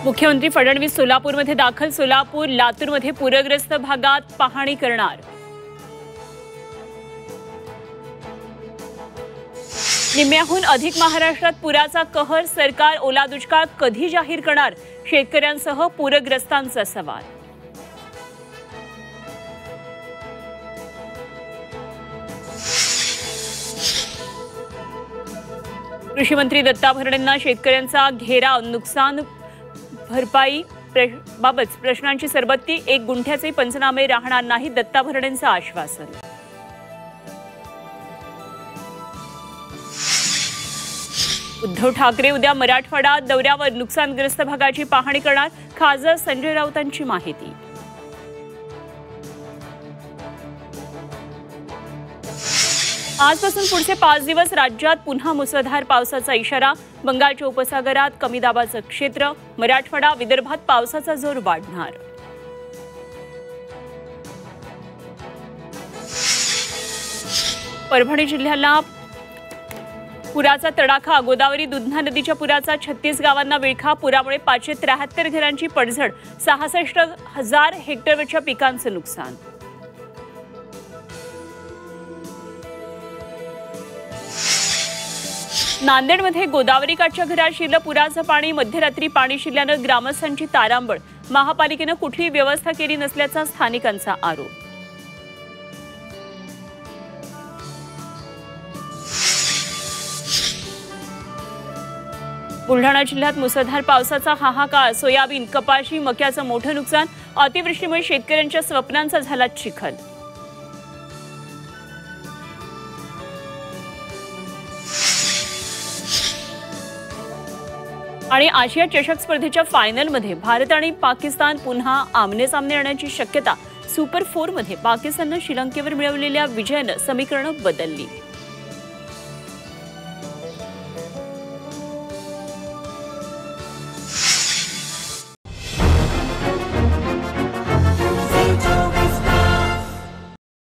मुख्यमंत्री फडणवीस सोलापूरमध्ये दाखल. सोलापूर लातूरमध्ये पूरग्रस्त भागात पाहणी करणार. निम्म्याहून अधिक महाराष्ट्रात पुराचा कहर. सरकार ओला दुष्काळ कधी जाहीर करणार? शेतकऱ्यांसह पूरग्रस्तांचा सवाल. कृषी मंत्री दत्ता भरणेंना शेतकऱ्यांचा घेराव. नुकसान भरपाई बाबत प्रश्नांची सरबत्ती. 1 गुंठ्याचे पंचनामे राहणार नाही. दत्ता भरणेंचं आश्वासन. उद्धव ठाकरे उद्या मराठवाडा दौऱ्यावर. नुकसानग्रस्त भागाची पाहणी करणार. खासदार संजय राऊतांची माहिती. आजपासून पुढचे 5 दिवस राज्यात पुन्हा मुसळधार पावसाचा इशारा. बंगालच्या उपसागरात कमी दाबाचं क्षेत्र. मराठवाडा विदर्भात पावसाचा जोर वाढणार. परभणी जिल्ह्याला पुराचा तडाखा. गोदावरी दुधना नदीच्या पुराचा 36 गावांना विळखा. पुरामुळे 573 घरांची पडझड. 66,000 हेक्टरवरच्या पिकांचं नुकसान. नांदेडमध्ये गोदावरी काठच्या घरात शिरलं पुराचं पाणी. मध्यरात्री पाणी शिरल्यानं ग्रामस्थांची तारांबळ. महापालिकेनं कुठलीही व्यवस्था केली नसल्याचा स्थानिकांचा आरोप. बुलढाणा जिल्ह्यात मुसळधार पावसाचा हाहाकार. सोयाबीन, कपाशी, मक्याचं मोठं नुकसान. अतिवृष्टीमुळे शेतकऱ्यांच्या स्वप्नांचा झाला चिखल. आणि आशिया चषक स्पर्धेच्या फायनलमध्ये भारत आणि पाकिस्तान पुन्हा आमने-सामने येण्याची शक्यता. सुपर 4 मध्ये पाकिस्ताननं श्रीलंकेवर मिळवलेल्या विजयानं समीकरणं बदलली.